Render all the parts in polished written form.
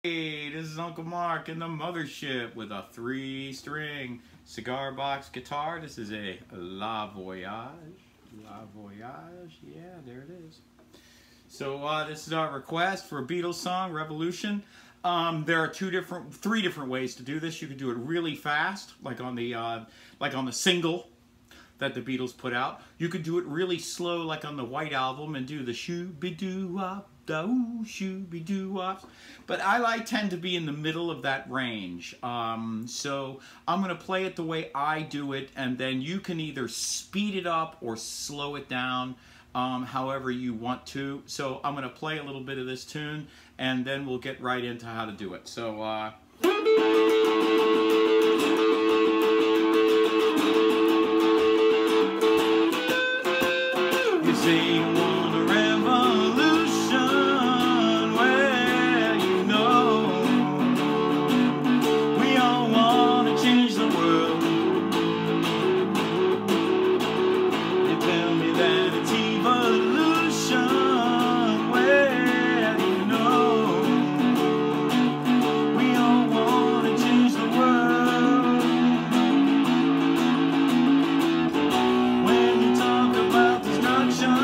Hey, this is Uncle Mark in the mothership with a 3-string cigar box guitar. This is a La Voyage. La Voyage, yeah, there it is. So this is our request for a Beatles song, Revolution. There are three different ways to do this. You can do it really fast, like on the single that the Beatles put out. You could do it really slow, like on the White Album, and do the shoo-be-doo-wop, da-oo, shoo-be-doo-wops. But I tend to be in the middle of that range. So I'm going to play it the way I do it, and then you can either speed it up or slow it down, however you want to. So I'm going to play a little bit of this tune, and then we'll get right into how to do it. So, you say you want a revolution, well, you know, we all want to change the world. You tell me that it's evolution, well, you know, we all want to change the world. When you talk about destruction,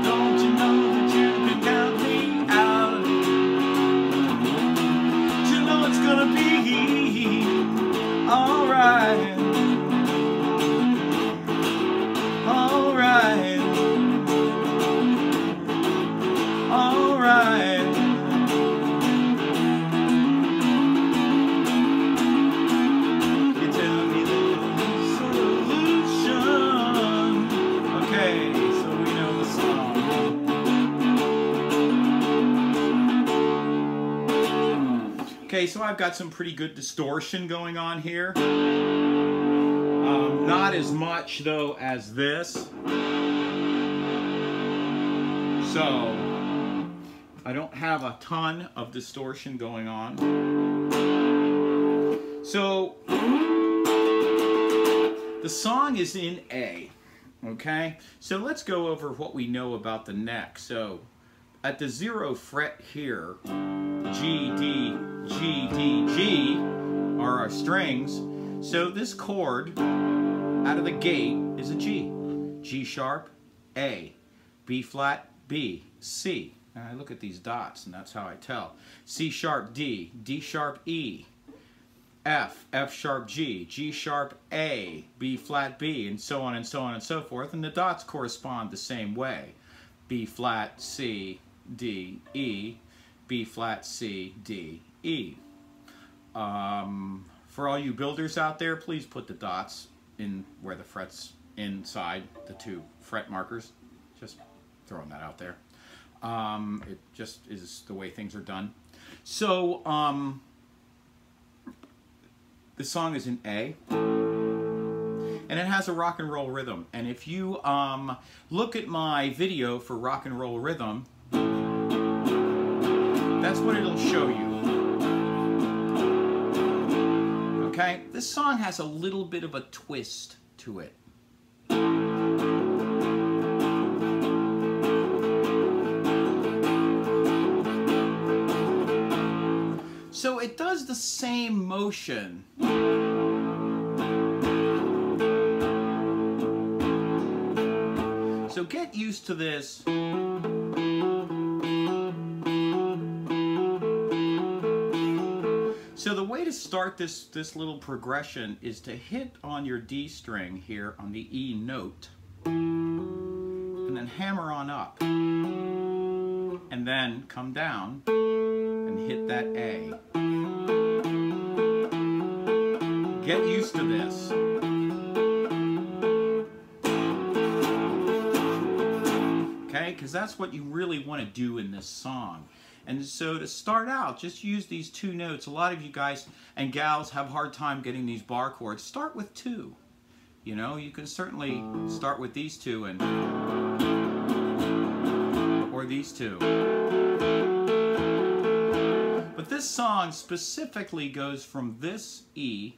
don't you know that you can count me out? You know it's gonna be alright, alright, alright. You tell me the solution. Okay, so we know the song. Okay, so I've got some pretty good distortion going on here. Not as much, though, as this. So, I don't have a ton of distortion going on. So, the song is in A, okay? So let's go over what we know about the neck. So, at the 0 fret here, G, D, G, D, G are our strings. So this chord, out of the gate, is a G. G sharp, A, B flat, B, C. And I look at these dots, and that's how I tell. C sharp, D, D sharp, E, F, F sharp, G, G sharp, A, B flat, B, and so on and so on and so forth. And the dots correspond the same way. B flat, C, D, E, B flat, C, D, E. For all you builders out there, please put the dots in where the frets inside the 2 fret markers. Just throwing that out there. It just is the way things are done. So, the song is in A, and it has a rock and roll rhythm. And if you look at my video for rock and roll rhythm, that's what it'll show you. Okay? This song has a little bit of a twist to it. So it does the same motion. So get used to this. So the way to start this little progression is to hit on your D string here on the E note, and then hammer on up, and then come down and hit that A. Get used to this. Okay, because that's what you really want to do in this song. And so to start out, just use these 2 notes. A lot of you guys and gals have a hard time getting these bar chords. Start with 2. You know, you can certainly start with these 2 and or these 2. But this song specifically goes from this E,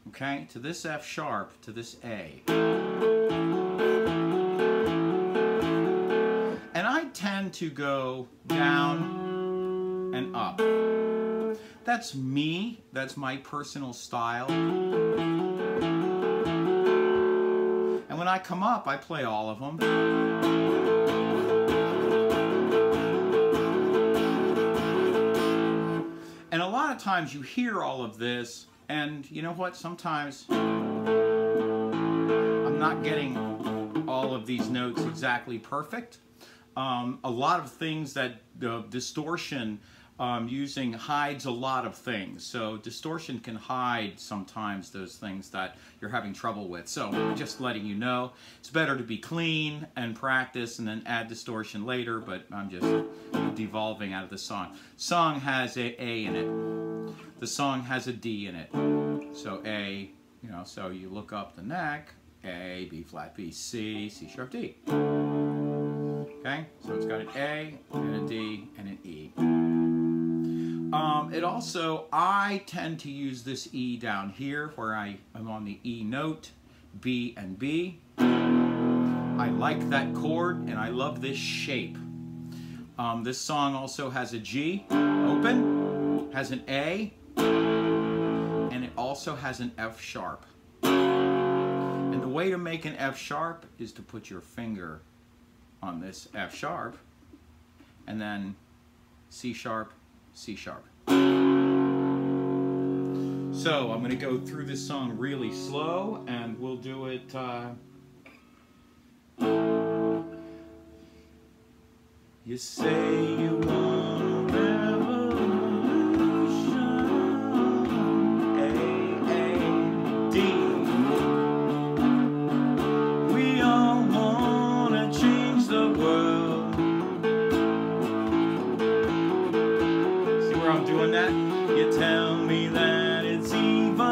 okay, to this F sharp, to this A. And I tend to go down and up. That's me. That's my personal style. And when I come up, I play all of them. And a lot of times you hear all of this, and you know what? Sometimes I'm not getting all of these notes exactly perfect. A lot of things that distortion using hides a lot of things. So distortion can hide sometimes those things that you're having trouble with. So just letting you know, it's better to be clean and practice and then add distortion later, but I'm just devolving out of the song. Song has a in it. The song has a D in it. So A, you know, so you look up the neck, A, B flat, B, C, C sharp, D. Okay, so it's got an A and a D and an E. It also, I tend to use this E down here where I am on the E note, B and B. I like that chord and I love this shape. This song also has a G, open, has an A, and it also has an F sharp. And the way to make an F sharp is to put your finger on this F sharp, and then C sharp, C sharp. So I'm going to go through this song really slow, and we'll do it. You say you want a revolution, A, D. We all want to change the world. See where I'm doing that? You tell me that it's evolution.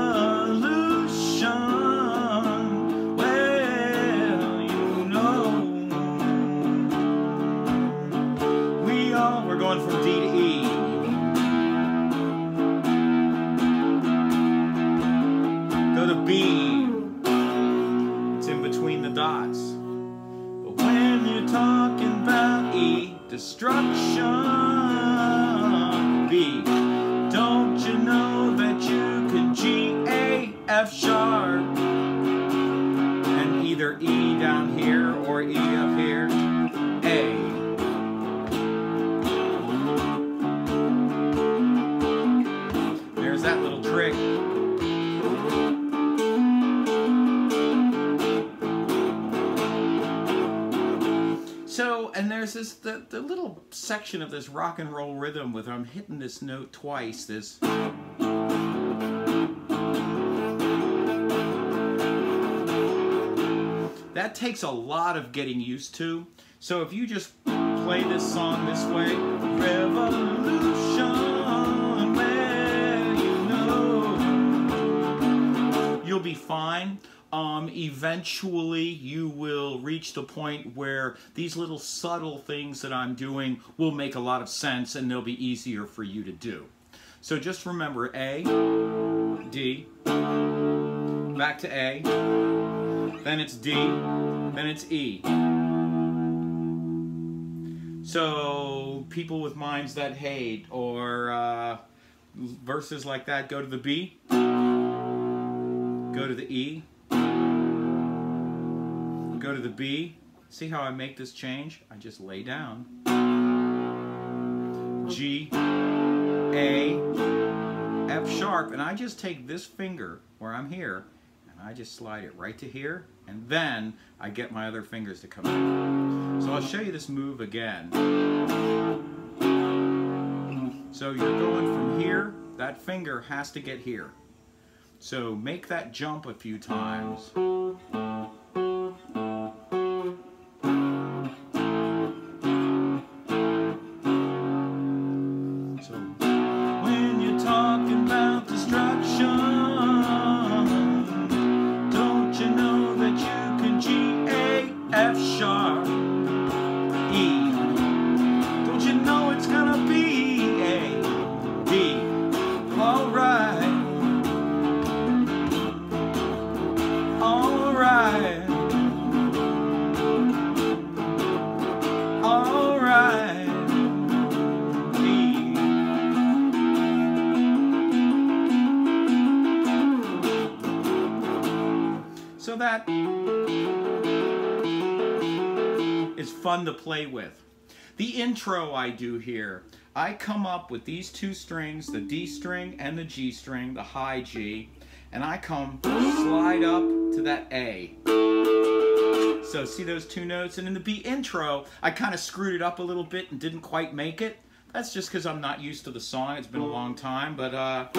Well, you know. We're going from D to E. Go to B. It's in between the dots. But when you're talking about E, destruction, B. Don't you know that you can G, A, F sharp, and either E down here or E up here, A. That little trick. So, and there's this the little section of this rock and roll rhythm with I'm hitting this note twice. This. That takes a lot of getting used to. So if you just play this song this way, revolution. You'll be fine. Eventually you will reach the point where these little subtle things that I'm doing will make a lot of sense and they'll be easier for you to do. So just remember A, D, back to A, then it's D, then it's E. So people with minds that hate or verses like that, go to the B. Go to the E, go to the B. See how I make this change? I just lay down. G, A, F sharp, and I just take this finger where I'm here, and I just slide it right to here, and then I get my other fingers to come in. So I'll show you this move again. So you're going from here, that finger has to get here. So make that jump a few times. So when you're talking about destruction, don't you know that you can G, A, F sharp, E? Don't you know it's gonna be A, D? All right. So that is fun to play with. The intro I do here, I come up with these two strings, the D string and the G string, the high G, and I come slide up to that A. So see those two notes? And in the B intro, I kind of screwed it up a little bit and didn't quite make it. That's just because I'm not used to the song. It's been a long time, but and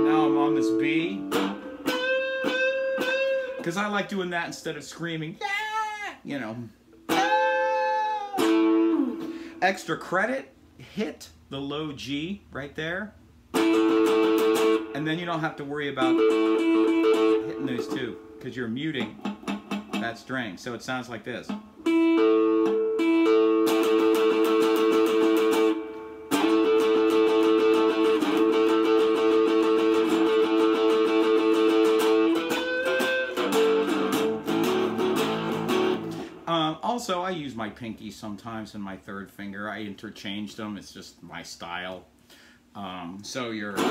now I'm on this B. Because I like doing that instead of screaming, yeah, you know. Extra credit, hit the low G right there. And then you don't have to worry about hitting those two, because you're muting that string. So it sounds like this. Also, I use my pinky sometimes and my third finger. I interchange them. It's just my style. So you're... See,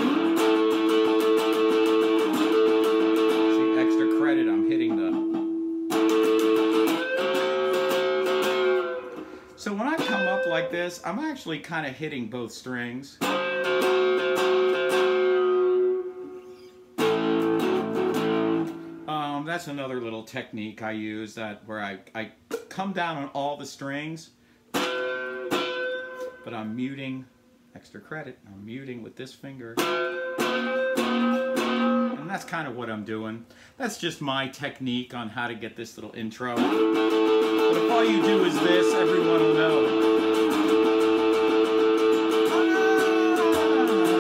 extra credit, I'm hitting the... So when I come up like this, I'm actually kind of hitting both strings. That's another little technique I use, that where I come down on all the strings, but I'm muting, extra credit, I'm muting with this finger. And that's kind of what I'm doing. That's just my technique on how to get this little intro. But if all you do is this, everyone will know.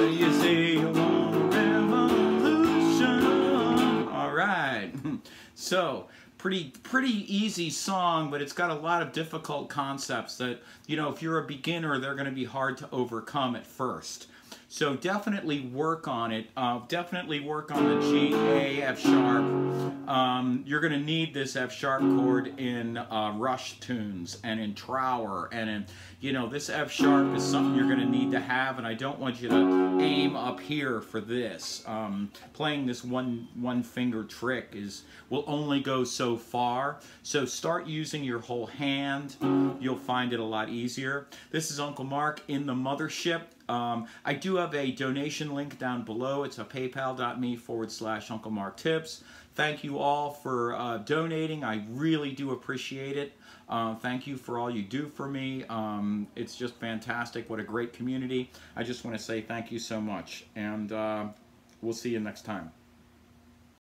You say you want a revolution. All right. So, pretty easy song, but it's got a lot of difficult concepts that, you know, if you're a beginner, they're going to be hard to overcome at first. So definitely work on it. Definitely work on the G, A, F sharp. You're going to need this F sharp chord in Rush tunes and in Trower, and in, you know, this F sharp is something you're going to need to have, and I don't want you to aim up here for this. Playing this one finger trick will only go so far. So start using your whole hand. You'll find it a lot easier. This is Uncle Mark in the Mothership. I do have a donation link down below. It's a paypal.me/Uncle Mark Tips. Thank you all for donating. I really do appreciate it. Thank you for all you do for me. It's just fantastic. What a great community. I just want to say thank you so much. And we'll see you next time.